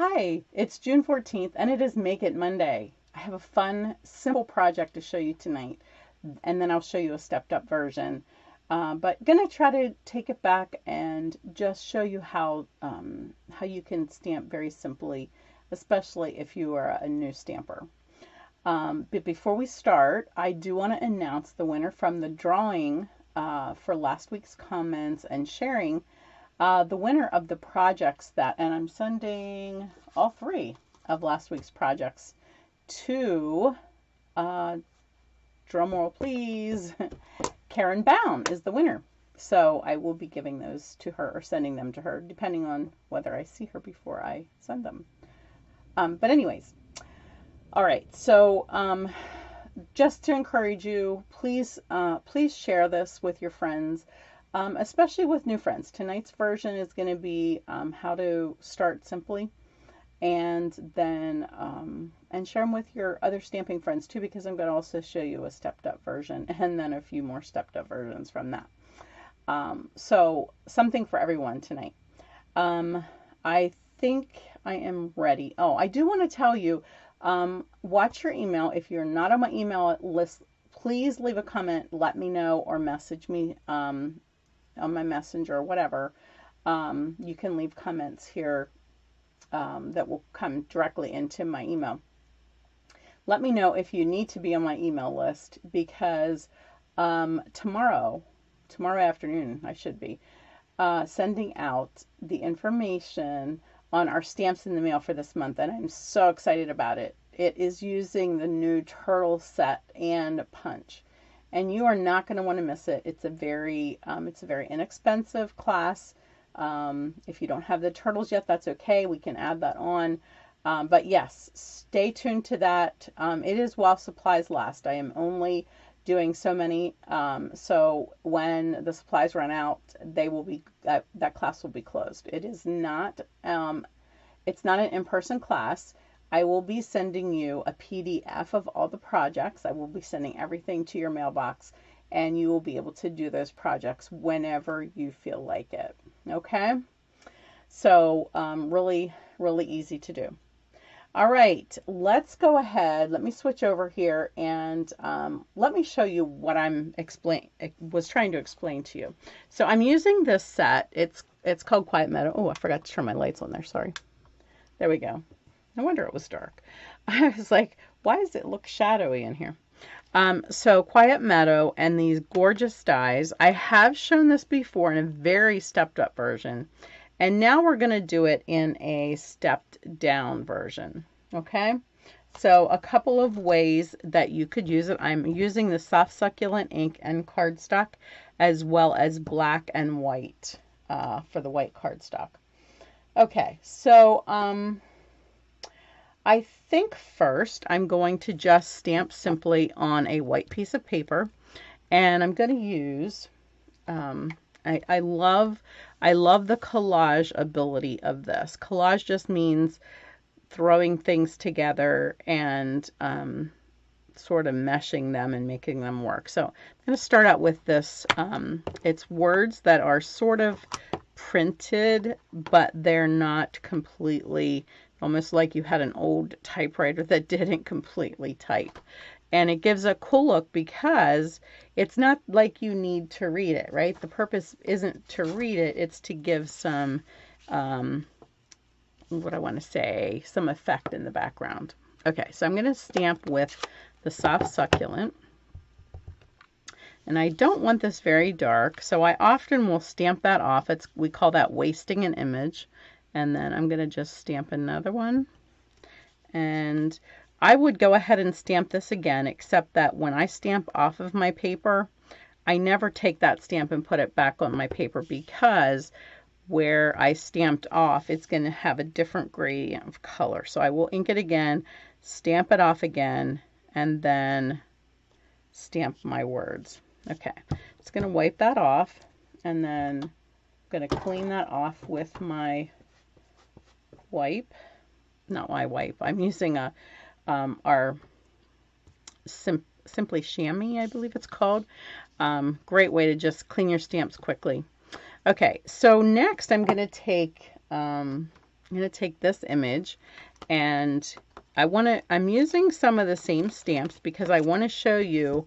Hi, it's June 14th and it is Make It Monday. I have a fun, simple project to show you tonight, and then I'll show you a stepped up version. But gonna try to take it back and just show you how you can stamp very simply, especially if you are a new stamper. But before we start, I do want to announce the winner from the drawing for last week's comments and sharing. The winner of the projects and I'm sending all three of last week's projects to, drum roll please, Karen Baum is the winner. So I will be giving those to her or sending them to her, depending on whether I see her before I send them. But anyways, all right. So just to encourage you, please share this with your friends. Especially with new friends. Tonight's version is going to be how to start simply, and then and share them with your other stamping friends too, because I'm going to also show you a stepped up version and then a few more stepped up versions from that. So something for everyone tonight. I think I am ready. Oh, I do want to tell you, watch your email. If you're not on my email list, please leave a comment, let me know, or message me on my messenger or whatever. You can leave comments here that will come directly into my email. Let me know if you need to be on my email list, because tomorrow afternoon I should be sending out the information on our stamps in the mail for this month, and I'm so excited about it. It is using the new turtle set and punch, and you are not going to want to miss it. It's a very inexpensive class. If you don't have the turtles yet, that's okay. We can add that on. But yes, stay tuned to that. It is while supplies last. I am only doing so many. So when the supplies run out, that class will be closed. It is not. It's not an in-person class. I will be sending you a PDF of all the projects. I will be sending everything to your mailbox, and you will be able to do those projects whenever you feel like it. Okay? So really, really easy to do. All right, let's go ahead. Let me switch over here and let me show you what was trying to explain to you. So I'm using this set. It's called Quiet Meadow. Oh, I forgot to turn my lights on there. Sorry. There we go. No wonder it was dark. I was like, why does it look shadowy in here? So Quiet Meadow and these gorgeous dies. I have shown this before in a very stepped up version. And now we're going to do it in a stepped down version. Okay? So a couple of ways that you could use it. I'm using the soft succulent ink and cardstock, as well as black and white for the white cardstock. Okay, so I think first I'm going to just stamp simply on a white piece of paper, and I'm going to use, I love the collage ability of this. Collage just means throwing things together and sort of meshing them and making them work. So I'm going to start out with this. It's words that are sort of printed, but they're not completely, almost like you had an old typewriter that didn't completely type. And it gives a cool look because it's not like you need to read it, right? The purpose isn't to read it, it's to give some, what I want to say, some effect in the background. Okay, so I'm going to stamp with the soft succulent. And I don't want this very dark, so I often will stamp that off. We call that wasting an image. And then I'm going to just stamp another one. And I would go ahead and stamp this again, except that when I stamp off of my paper, I never take that stamp and put it back on my paper, because where I stamped off, it's going to have a different gradient of color. So I will ink it again, stamp it off again, and then stamp my words. Okay, just going to wipe that off, and then I'm going to clean that off with my wipe. Not my wipe. I'm using our Simply Chamois, I believe it's called. Great way to just clean your stamps quickly. Okay, so next I'm going to take I'm going to take this image, and I'm using some of the same stamps because I want to show you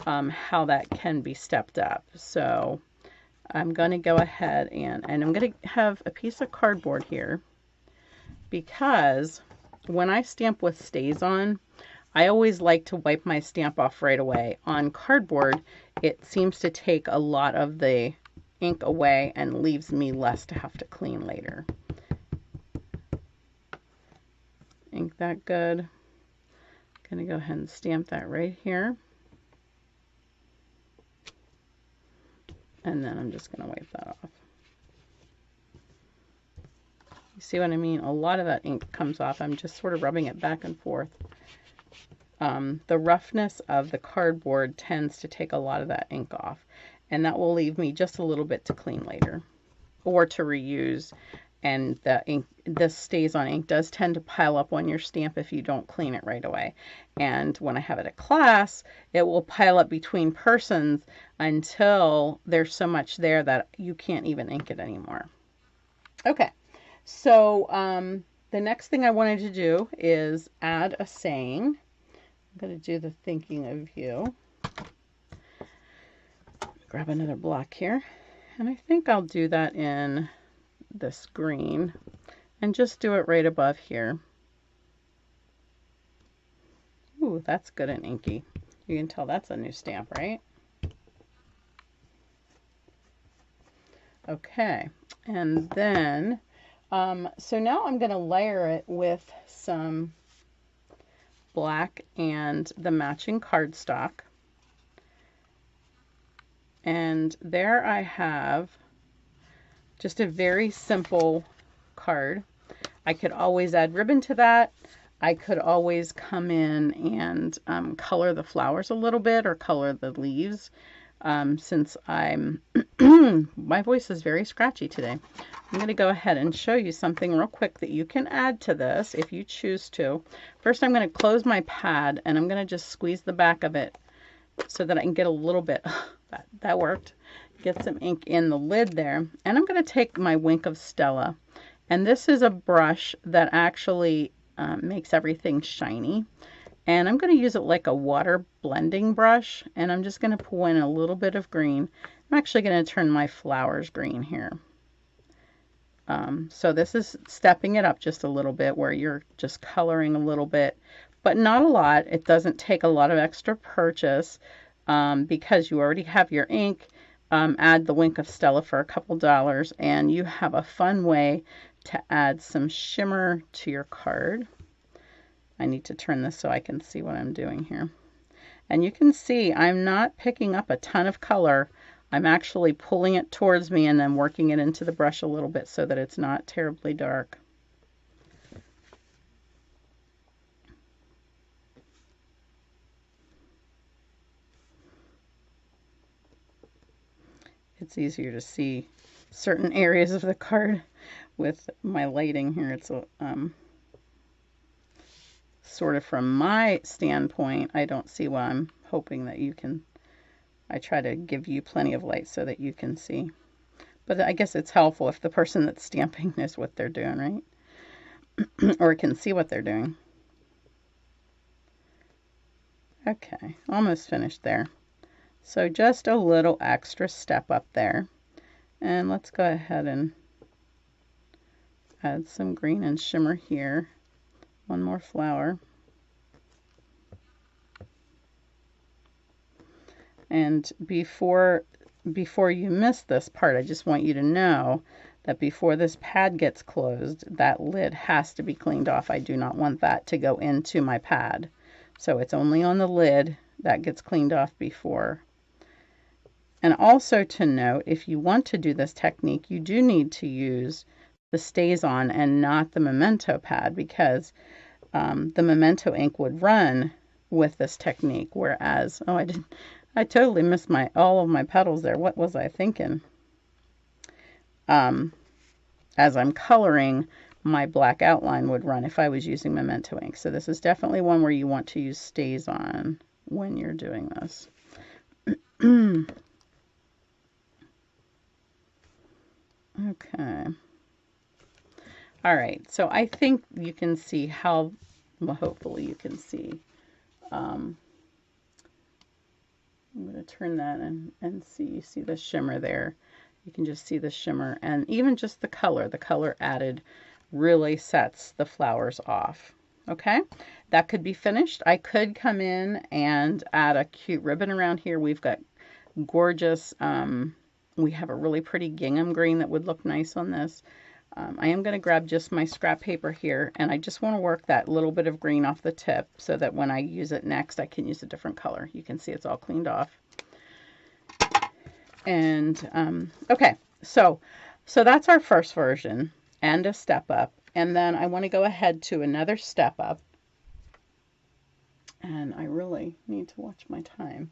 how that can be stepped up. So I'm going to go ahead and I'm going to have a piece of cardboard here, because when I stamp with StazOn, I always like to wipe my stamp off right away. On cardboard, it seems to take a lot of the ink away and leaves me less to have to clean later. Ink that good. I'm going to go ahead and stamp that right here. And then I'm just going to wipe that off. You see what I mean? A lot of that ink comes off. I'm just sort of rubbing it back and forth. The roughness of the cardboard tends to take a lot of that ink off, and that will leave me just a little bit to clean later or to reuse. And the ink, this StazOn ink does tend to pile up on your stamp if you don't clean it right away. And when I have it at class, it will pile up between persons until there's so much there that you can't even ink it anymore. Okay, so the next thing I wanted to do is add a saying. I'm going to do the thinking of you. Grab another block here, and I think I'll do that in this green and just do it right above here. Ooh, that's good and inky. You can tell that's a new stamp, right? Okay, and then so now I'm going to layer it with some black and the matching cardstock. And there I have just a very simple card. I could always add ribbon to that. I could always come in and color the flowers a little bit or color the leaves. Since I'm, my voice is very scratchy today. I'm going to go ahead and show you something real quick that you can add to this if you choose to. First, I'm going to close my pad and I'm going to just squeeze the back of it so that I can get a little bit, that worked, get some ink in the lid there. And I'm going to take my Wink of Stella. And this is a brush that actually makes everything shiny. And I'm going to use it like a water blending brush. And I'm just going to pull in a little bit of green. I'm actually going to turn my flowers green here. So this is stepping it up just a little bit where you're just coloring a little bit, but not a lot. It doesn't take a lot of extra purchase because you already have your ink. Add the Wink of Stella for a couple dollars and you have a fun way to add some shimmer to your card. I need to turn this so I can see what I'm doing here. And you can see I'm not picking up a ton of color. I'm actually pulling it towards me and then working it into the brush a little bit so that it's not terribly dark. It's easier to see certain areas of the card with my lighting here. It's sort of from my standpoint, I don't see what I'm hoping that you can. I try to give you plenty of light so that you can see. But I guess it's helpful if the person that's stamping knows what they're doing, right? Or can see what they're doing. Okay, almost finished there. So just a little extra step up there. And let's go ahead and add some green and shimmer here. One more flower. And before you miss this part, I just want you to know that before this pad gets closed, that lid has to be cleaned off. I do not want that to go into my pad. So it's only on the lid that gets cleaned off before. And also to note, if you want to do this technique, you do need to use the StazOn and not the Memento pad, because the Memento ink would run with this technique, whereas, I totally missed all of my petals there. What was I thinking? As I'm coloring, my black outline would run if I was using Memento ink. So this is definitely one where you want to use StazOn when you're doing this. Okay. All right, so I think you can see how, well, hopefully you can see. I'm going to turn that and see, you see the shimmer there. You can just see the shimmer, and even just the color added really sets the flowers off. Okay, that could be finished. I could come in and add a cute ribbon around here. We've got gorgeous, we have a really pretty gingham green that would look nice on this. I am going to grab just my scrap paper here, and I just want to work that little bit of green off the tip so that when I use it next, I can use a different color. You can see it's all cleaned off. And okay, so that's our first version and a step up. And then I want to go ahead to another step up. And I really need to watch my time.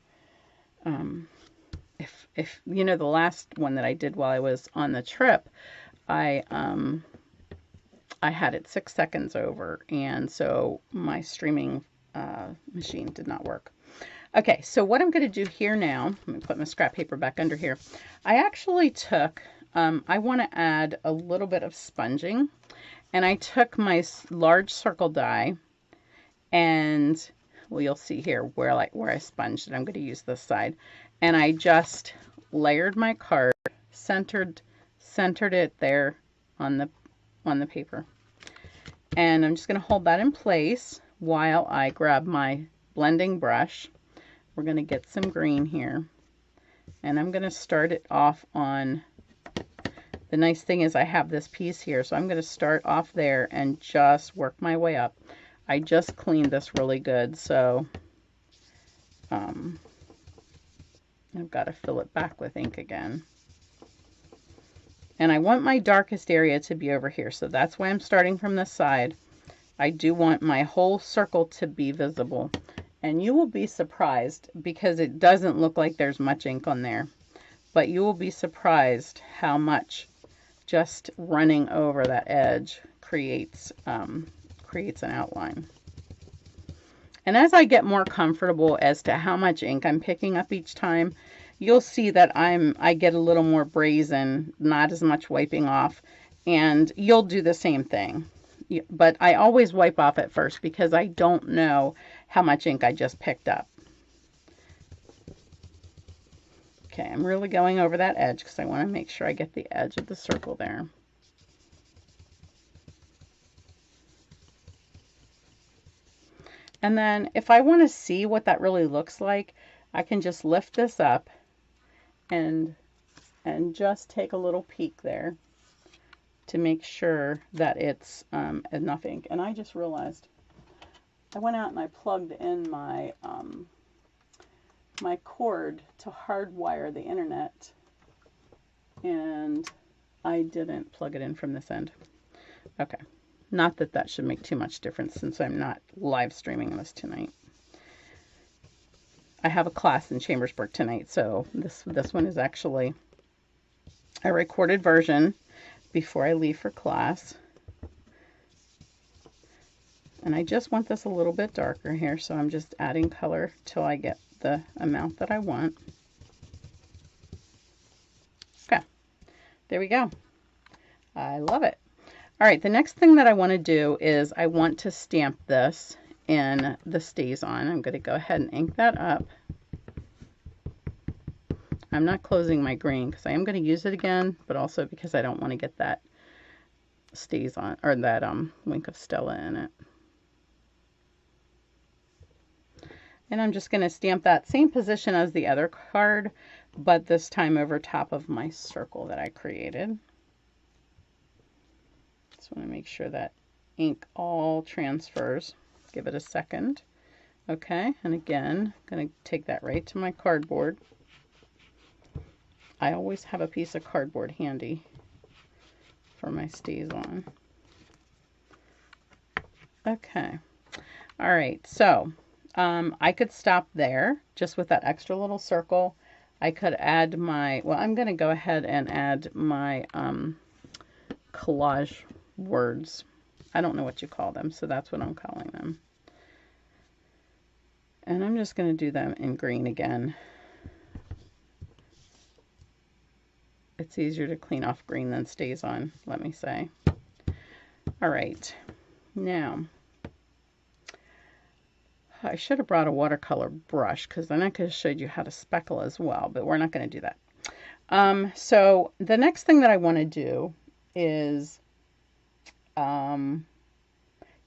If you know, the last one that I did while I was on the trip, I had it 6 seconds over, and so my streaming machine did not work. Okay, so what I'm going to do here now, let me put my scrap paper back under here. I actually took, I want to add a little bit of sponging, and I took my large circle die, and well, you'll see here where I sponged it. I'm going to use this side, and I just layered my card, centered it there on the paper, and I'm just going to hold that in place while I grab my blending brush. We're going to get some green here, and I'm going to start it off on, the nice thing is I have this piece here, so I'm going to start off there and just work my way up. I just cleaned this really good, so I've got to fill it back with ink again. And I want my darkest area to be over here, so that's why I'm starting from this side. I do want my whole circle to be visible. And you will be surprised, because it doesn't look like there's much ink on there, but you will be surprised how much just running over that edge creates an outline. And as I get more comfortable as to how much ink I'm picking up each time, you'll see that I get a little more brazen, not as much wiping off, and you'll do the same thing. But I always wipe off at first because I don't know how much ink I just picked up. Okay, I'm really going over that edge because I want to make sure I get the edge of the circle there. And then if I want to see what that really looks like, I can just lift this up and just take a little peek there to make sure that it's enough ink. And I just realized I went out and I plugged in my my cord to hardwire the internet, and I didn't plug it in from this end. Okay, not that that should make too much difference since I'm not live streaming this tonight. I have a class in Chambersburg tonight, so this one is actually a recorded version before I leave for class. And I just want this a little bit darker here, so I'm just adding color till I get the amount that I want. Okay, there we go. I love it. All right, the next thing that I want to do is I want to stamp this in the StazOn. I'm going to go ahead and ink that up. I'm not closing my green because I am going to use it again, but also because I don't want to get that StazOn, or that Wink of Stella in it. And I'm just going to stamp that same position as the other card, but this time over top of my circle that I created. Just want to make sure that ink all transfers. Give it a second. Okay, and again, I'm going to take that right to my cardboard. I always have a piece of cardboard handy for my StazOn. Okay, all right, so I could stop there just with that extra little circle. I could add my, well, I'm going to go ahead and add my collage words. I don't know what you call them, so that's what I'm calling them. And I'm just going to do them in green again. It's easier to clean off green than StazOn, let me say. All right, now I should have brought a watercolor brush because then I could have showed you how to speckle as well, but we're not going to do that. So the next thing that I want to do is, yeah,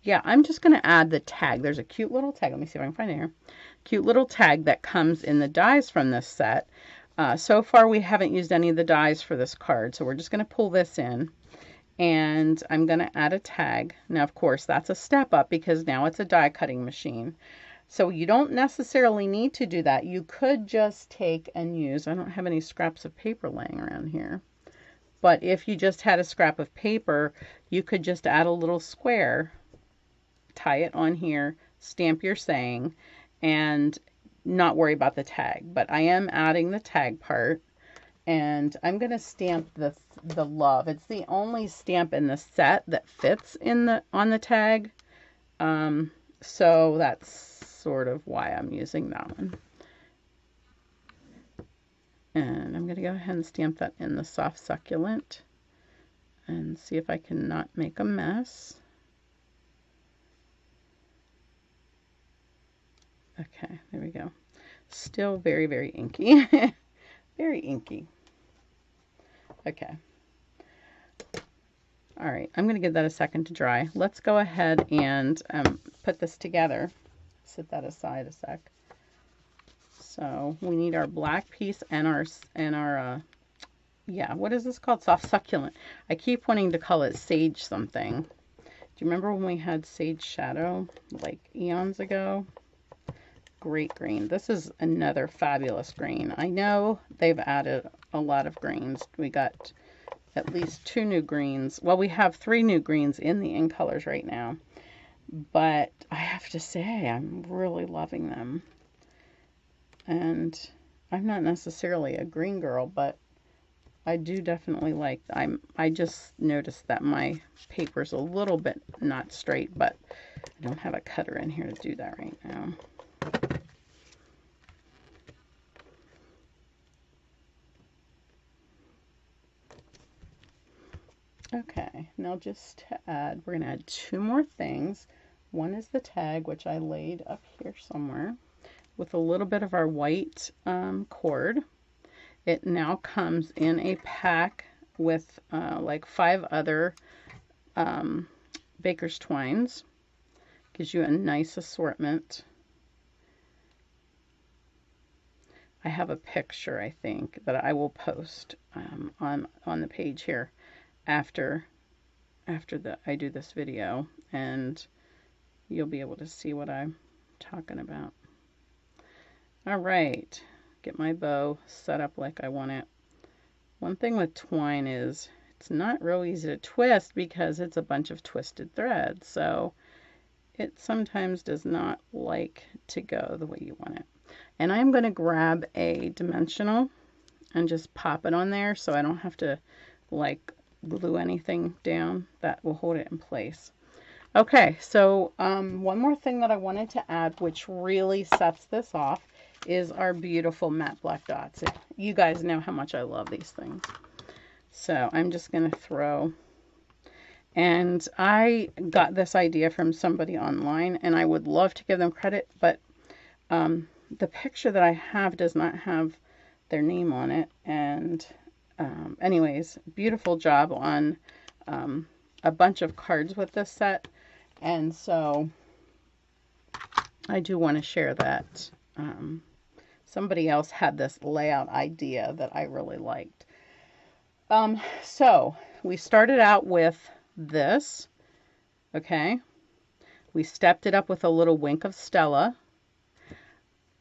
I'm just going to add the tag. There's a cute little tag. Let me see if I can find it here. Cute little tag that comes in the dies from this set. So far we haven't used any of the dies for this card, so we're just going to pull this in. And I'm going to add a tag. Now, of course, that's a step up because now it's a die cutting machine. So you don't necessarily need to do that. You could just take and use, I don't have any scraps of paper laying around here, but if you just had a scrap of paper, you could just add a little square, tie it on here, stamp your saying, and not worry about the tag. But I am adding the tag part. And I'm going to stamp the love. It's the only stamp in the set that fits on the tag. So that's sort of why I'm using that one. And I'm going to go ahead and stamp that in the soft succulent and see if I can not make a mess. Okay, there we go. Still very, very inky. Very inky. Okay. All right, I'm going to give that a second to dry. Let's go ahead and put this together. Set that aside a sec. So we need our black piece and our yeah, what is this called? Soft succulent. I keep wanting to call it sage something. Do you remember when we had sage shadow like eons ago? Great green. This is another fabulous green. I know they've added a lot of greens. We got at least 2 new greens. Well, we have 3 new greens in the In Colors right now. But I have to say, I'm really loving them. And I'm not necessarily a green girl, but I do definitely like them. I just noticed that my paper's a little bit not straight, but I don't have a cutter in here to do that right now. Okay, now just to add, we're going to add 2 more things. One is the tag, which I laid up here somewhere, with a little bit of our white cord. It now comes in a pack with like 5 other baker's twines. Gives you a nice assortment. I have a picture, I think, that I will post on the page here after I do this video, and you'll be able to see what I'm talking about. All right, get my bow set up like I want it. One thing with twine is it's not real easy to twist because it's a bunch of twisted threads, so it sometimes does not like to go the way you want it. And I'm going to grab a dimensional and just pop it on there so I don't have to like glue anything down. That will hold it in place. Okay, so one more thing that I wanted to add, which really sets this off, is our beautiful matte black dots. You guys know how much I love these things. So I'm just going to throw, and I got this idea from somebody online, and I would love to give them credit, but the picture that I have does not have their name on it. And anyways, beautiful job on a bunch of cards with this set. And so I do want to share that. Somebody else had this layout idea that I really liked. So we started out with this, okay? We stepped it up with a little wink of Stella.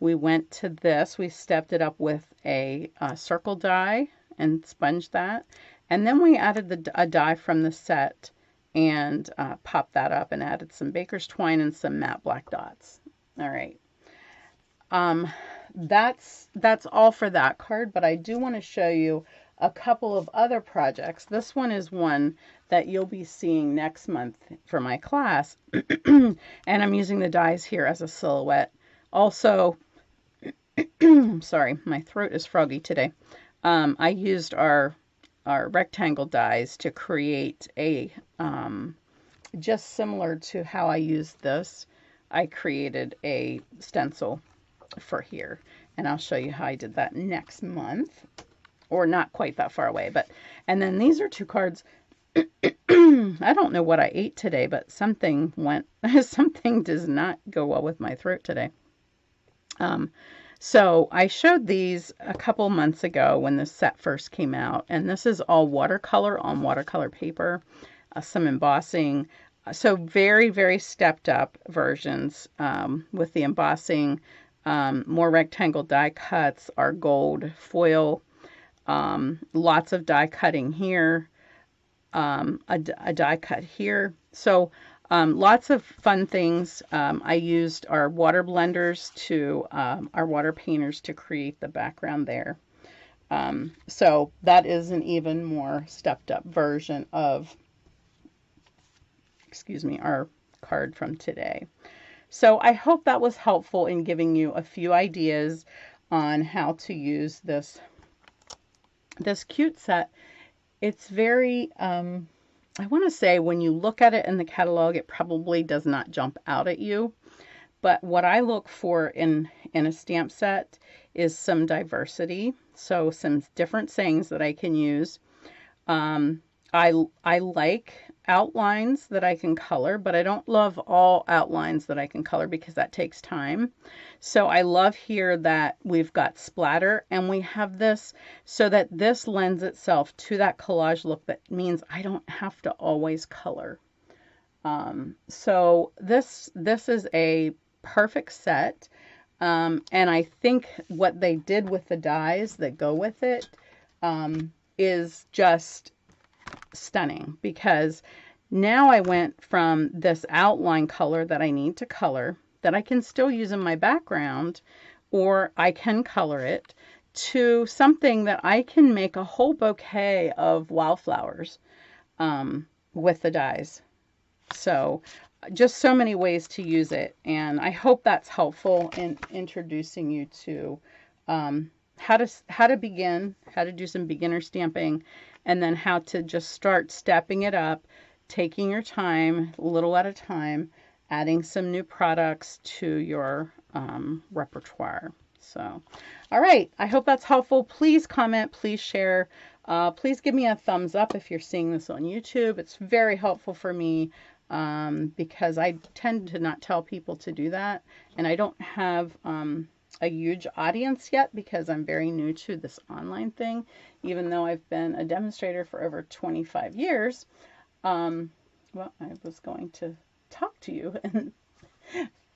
We went to this, we stepped it up with a circle die and sponged that. And then we added a die from the set and popped that up and added some baker's twine and some matte black dots. All right. That's all for that card, but I do want to show you a couple of other projects. This one is one that you'll be seeing next month for my class. And I'm using the dies here as a silhouette. Also, sorry, my throat is froggy today. I used our rectangle dies to create a just similar to how I used this, I created a stencil for here. And I'll show you how I did that next month, or not quite that far away. But, and then these are two cards. I don't know what I ate today, but something something does not go well with my throat today. So I showed these a couple months ago when this set first came out, and this is all watercolor on watercolor paper, some embossing. So very, very stepped up versions with the embossing, more rectangle die cuts, our gold foil, lots of die cutting here, a die cut here. So lots of fun things. I used our water blenders to, our water painters to create the background there. So that is an even more stepped up version of, excuse me, our card from today. So I hope that was helpful in giving you a few ideas on how to use this cute set. It's very, I want to say when you look at it in the catalog, it probably does not jump out at you. But what I look for in a stamp set is some diversity. So some different sayings that I can use. I like outlines that I can color, but I don't love all outlines that I can color because that takes time. So I love here that we've got splatter and we have this so that this lends itself to that collage look. That means I don't have to always color. So this is a perfect set. And I think what they did with the dies that go with it is just stunning, because now I went from this outline color that I need to color, that I can still use in my background, or I can color it, to something that I can make a whole bouquet of wildflowers with the dies. So just so many ways to use it, and I hope that's helpful in introducing you to how to begin, how to do some beginner stamping, and then how to just start stepping it up, taking your time, a little at a time, adding some new products to your repertoire. So, all right, I hope that's helpful. Please comment, please share. Please give me a thumbs up if you're seeing this on YouTube. It's very helpful for me because I tend to not tell people to do that. And I don't have a huge audience yet because I'm very new to this online thing, even though I've been a demonstrator for over 25 years. Well, I was going to talk to you and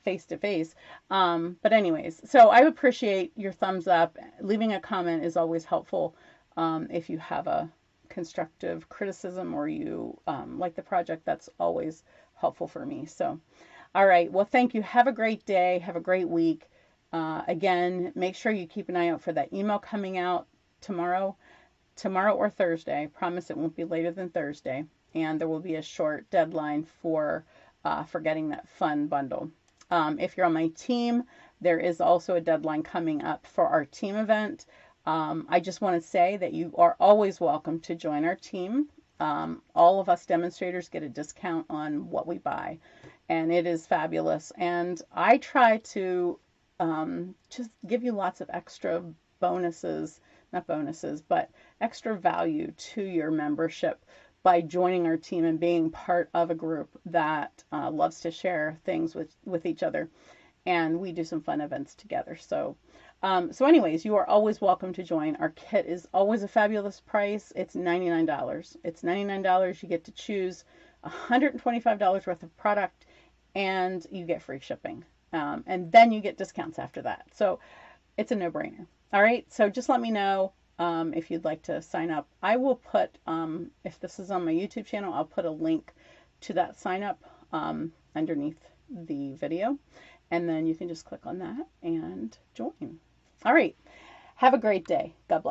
face to face. But anyways, so I appreciate your thumbs up. Leaving a comment is always helpful. If you have a constructive criticism or you like the project, that's always helpful for me. So, all right. Well, thank you. Have a great day. Have a great week. Again, make sure you keep an eye out for that email coming out tomorrow or Thursday. I promise it won't be later than Thursday. And there will be a short deadline for getting that fun bundle. If you're on my team, there is also a deadline coming up for our team event. I just want to say that you are always welcome to join our team. All of us demonstrators get a discount on what we buy, and it is fabulous. And I try to just give you lots of extra bonuses, not bonuses, but extra value to your membership by joining our team and being part of a group that loves to share things with each other. And we do some fun events together. So anyways, you are always welcome to join. Our kit is always a fabulous price. It's $99. It's $99. You get to choose $125 worth of product, and you get free shipping. And then you get discounts after that. So it's a no-brainer. All right, so just let me know if you'd like to sign up. I will put, if this is on my YouTube channel, I'll put a link to that sign up underneath the video. And then you can just click on that and join. All right, have a great day. God bless.